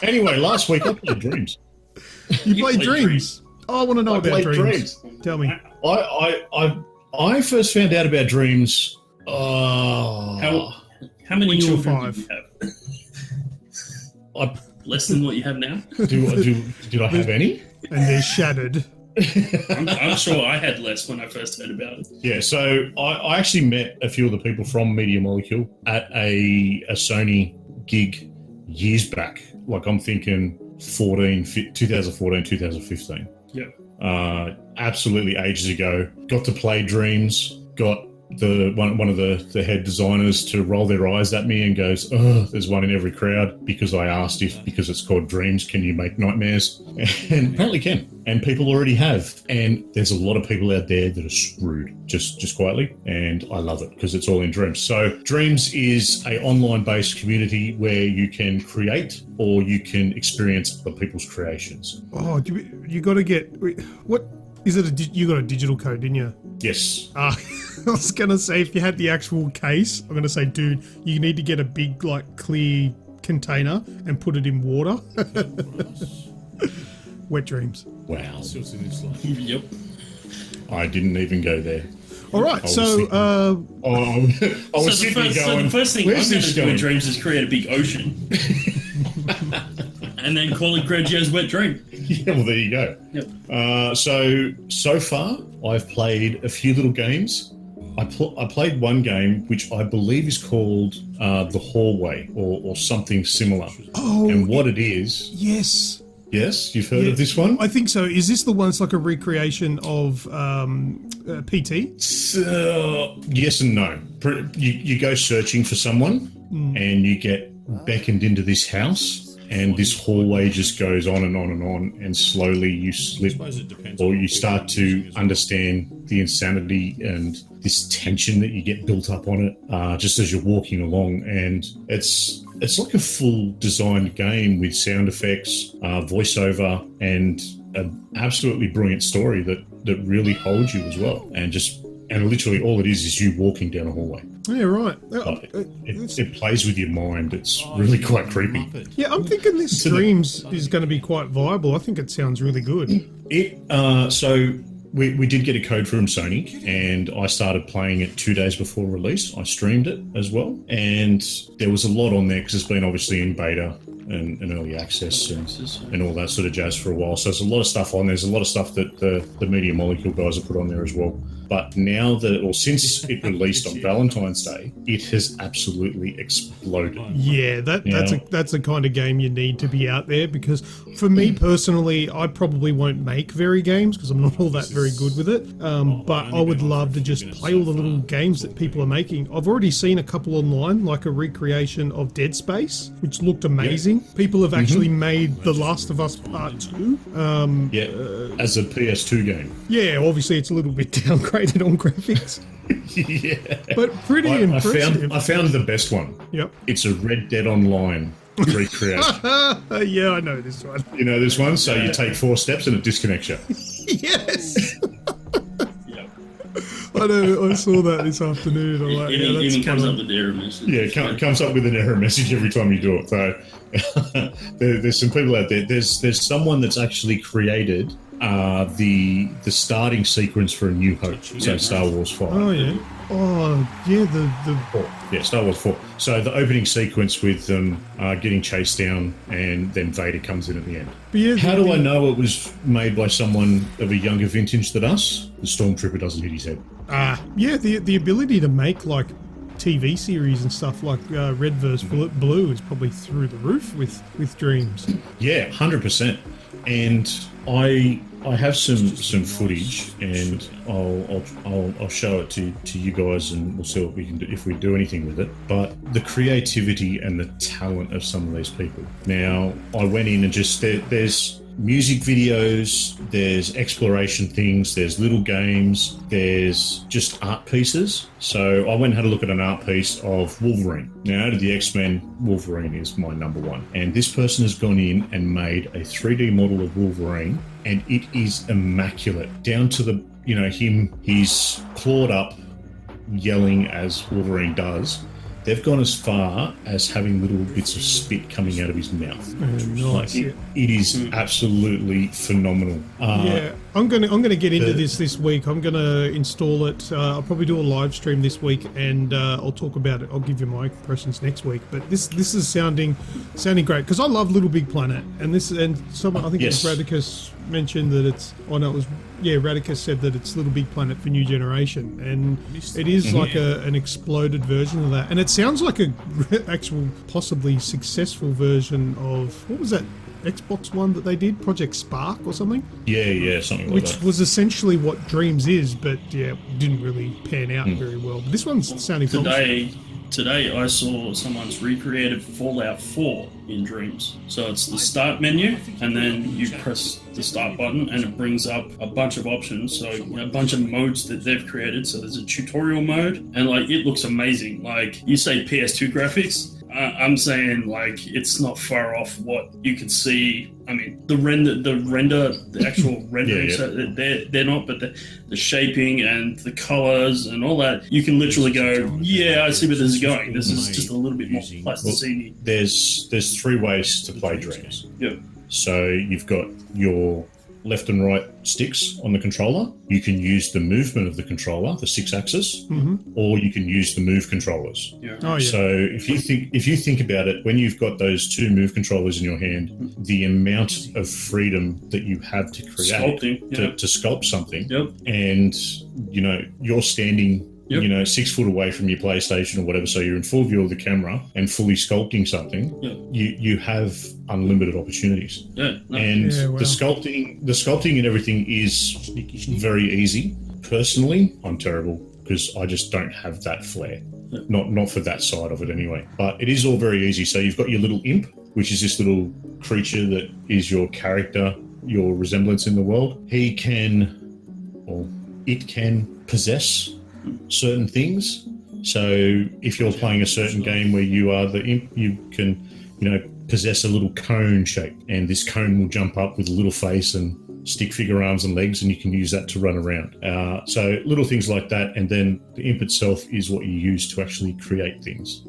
Anyway, last week I played Dreams. You played Dreams? Oh, I want to know about Dreams. Tell me. I first found out about Dreams. How many children did you have? Less than what you have now? Did I have any? And they're shattered. I'm sure I had less when I first heard about it. Yeah, so I actually met a few of the people from Media Molecule at a Sony gig years back. Like I'm thinking 2014, 2015. Yep. Absolutely ages ago. Got to play Dreams. Got one of the head designers to roll their eyes at me and goes, "Oh, there's one in every crowd," because I asked because it's called Dreams, can you make nightmares? And apparently can. And people already have. And there's a lot of people out there that are screwed, just quietly. And I love it because it's all in Dreams. So Dreams is a online-based community where you can create or you can experience other people's creations. Oh, you got to get... What... Is it you got a digital code, didn't you? Yes. I was going to say, if you had the actual case, I'm going to say, dude, you need to get a big, like, clear container and put it in water. Wet Dreams. Wow. Yep. I didn't even go there. All right, So the first thing I'm going to do in Dreams is create a big ocean. And then call it Greggio's Wet Dream. Yeah, well, there you go. Yep. So far, I've played a few little games. I played one game, which I believe is called The Hallway or something similar. Oh. And what it is... Yes. Yes? You've heard of this one? I think so. Is this the one that's like a recreation of PT? Yes and no. You go searching for someone and you get beckoned into this house. And this hallway just goes on and on and on, and slowly you slip, or you start to understand the insanity and this tension that you get built up on it just as you're walking along. And it's like a full designed game with sound effects, voiceover, and an absolutely brilliant story that really holds you as well. And literally all it is you walking down a hallway. Yeah, right. It plays with your mind. It's really quite creepy. Yeah, I'm thinking this Dreams is going to be quite viable. I think it sounds really good. So we did get a code from Sony, and I started playing it 2 days before release. I streamed it as well, and there was a lot on there because it's been obviously in beta and early access and all that sort of jazz for a while. So there's a lot of stuff on there. There's a lot of stuff that the Media Molecule guys have put on there as well. But now since it released on Valentine's Day, it has absolutely exploded. Yeah, that's the kind of game you need to be out there, because for me personally, I probably won't make very games because I'm not all that very good with it. But I would love to just play all the little games that people are making. I've already seen a couple online, like a recreation of Dead Space, which looked amazing. Yeah. People have actually made The Last of Us Part 2. As a PS2 game. Yeah, obviously it's a little bit downgraded on graphics. Yeah. But pretty impressive. I found the best one. Yep. It's a Red Dead Online recreation. Yeah, I know this one. You know this one? So you take 4 steps and it disconnects you. Yes! I know, I saw that this afternoon. I'm like, it even comes up with an error message. Yeah, it comes up with an error message every time you do it. So there's some people out there. There's someone that's actually created the starting sequence for A New Hope. So Star Wars 5. Oh yeah. Oh yeah, the 4. Yeah, Star Wars 4. So the opening sequence with them getting chased down, and then Vader comes in at the end. Yeah, how do I know it was made by someone of a younger vintage than us? The Stormtrooper doesn't hit his head. Yeah, the ability to make like TV series and stuff like Red vs. Blue is probably through the roof with Dreams. Yeah, 100%. And I have some footage, and I'll show it to you guys, and we'll see what we can do if we do anything with it. But the creativity and the talent of some of these people. Now, I went in and just there's music videos, there's exploration things, there's little games, there's just art pieces. So I went and had a look at an art piece of Wolverine. Now, out of the X-Men, Wolverine is my number one. And this person has gone in and made a 3D model of Wolverine, and it is immaculate. Down to the, he's clawed up, yelling as Wolverine does. They've gone as far as having little bits of spit coming out of his mouth. Nice. It is absolutely phenomenal. I'm gonna get into this week. I'm gonna install it. I'll probably do a live stream this week, and I'll talk about it. I'll give you my impressions next week. But this is sounding great, because I love Little Big Planet, and someone, I think it was Radicus, mentioned that it's. Oh no, it was Radicus said that it's Little Big Planet for new generation, and it is like an exploded version of that, and it sounds like a actual possibly successful version of, what was that Xbox one that they did, Project Spark or something? Yeah, something like that. Which was essentially what Dreams is, but didn't really pan out very well. But this one's sounding promising. Today I saw someone's recreated Fallout 4 in Dreams. So it's the start menu, and then you press the start button and it brings up a bunch of options. So a bunch of modes that they've created. So there's a tutorial mode, and it looks amazing. You say PS2 graphics, I'm saying it's not far off what you could see. I mean, the actual rendering, so they're not, but the shaping and the colors and all that, you can literally go, I see where this is going. This is just a little bit more plasticine. Well, there's 3 ways to play Dreams. Yep. So you've got your left and right sticks on the controller. You can use the movement of the controller, the 6-axis, or you can use the move controllers. Yeah. Oh, yeah. So if you think about it, when you've got those 2 move controllers in your hand, the amount of freedom that you have to create, to sculpt something, and you're standing 6 foot away from your PlayStation or whatever, so you're in full view of the camera and fully sculpting something, you have unlimited opportunities. The sculpting and everything is very easy. Personally, I'm terrible because I just don't have that flair. Not for that side of it anyway. But it is all very easy. So you've got your little imp, which is this little creature that is your character, your resemblance in the world. It can possess certain things. So if you're playing a certain game where you are the imp, you can, possess a little cone shape, and this cone will jump up with a little face and stick figure arms and legs, and you can use that to run around. So little things like that, and then the imp itself is what you use to actually create things.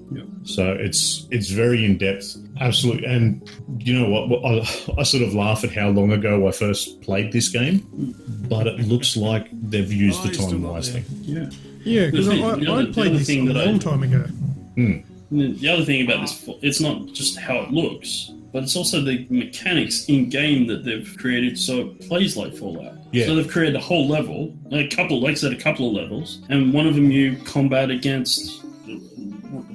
So it's very in depth, absolutely. And you know what? I sort of laugh at how long ago I first played this game, but it looks like they've used the time wisely. Yeah, because I played this a long time ago. The other thing about this, it's not just how it looks, but it's also the mechanics in game that they've created, so it plays like Fallout. So they've created a whole level, a couple of levels, and one of them you combat against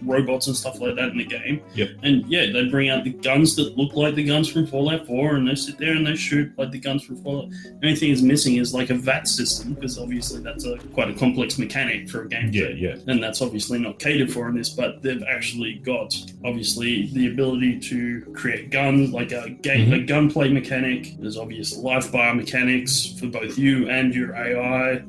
robots and stuff like that in the game. And they bring out the guns that look like the guns from Fallout 4, and they sit there and they shoot like the guns from Fallout. The only thing is missing is a VAT system, because obviously that's quite a complex mechanic for a game. And that's obviously not catered for in this, but they've actually got obviously the ability to create guns, like a gunplay mechanic. There's obvious life bar mechanics for both you and your AI.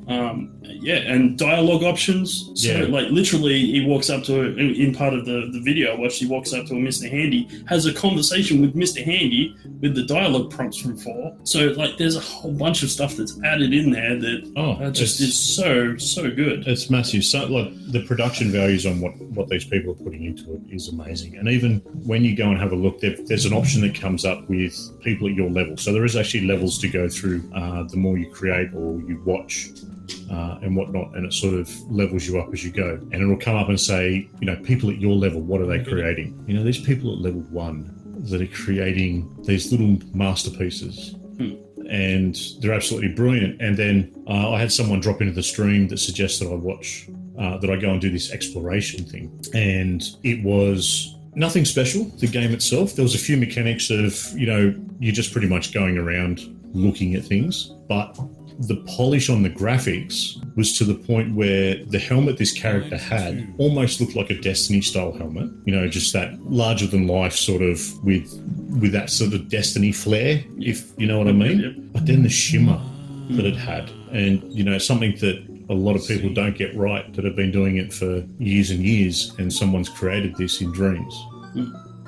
And dialogue options. So literally he walks up to in part of the video I watched, he walks up to a Mr. Handy, has a conversation with Mr. Handy with the dialogue prompts from 4. So there's a whole bunch of stuff that's added in there that just is so good. It's massive. So the production values on what these people are putting into it is amazing. And even when you go and have a look, there's an option that comes up with people at your level. So there is actually levels to go through the more you create or you watch and whatnot, and it sort of levels you up as you go. And it'll come up and say, people at your level, what are they creating? These people at level 1 that are creating these little masterpieces. And they're absolutely brilliant. And then I had someone drop into the stream that suggested I watch, that I go and do this exploration thing. And it was nothing special, the game itself. There was a few mechanics of, you're just pretty much going around looking at things. But the polish on the graphics was to the point where the helmet this character had almost looked like a Destiny style helmet, just that larger than life sort of with with that sort of Destiny flair, if you know what I mean. But then the shimmer that it had, and something that a lot of people don't get right, that have been doing it for years and years, and someone's created this in dreams.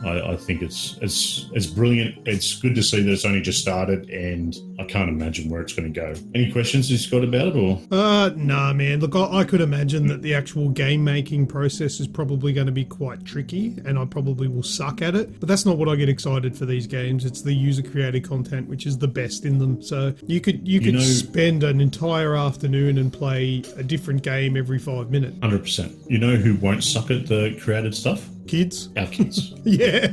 I think it's brilliant. It's good to see that it's only just started, and I can't imagine where it's going to go. Any questions you got about it, or? Nah, man. Look, I could imagine that the actual game-making process is probably going to be quite tricky, and I probably will suck at it. But that's not what I get excited for these games. It's the user-created content, which is the best in them. So you could spend an entire afternoon and play a different game every 5 minutes. 100%. You know who won't suck at the created stuff? Kids. Our kids. Yeah.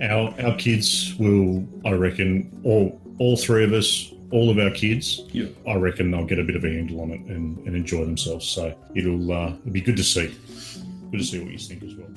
Our kids will, I reckon, all three of us, all of our kids, I reckon they'll get a bit of a handle on it and enjoy themselves. So it'll be good to see. Good to see what you think as well.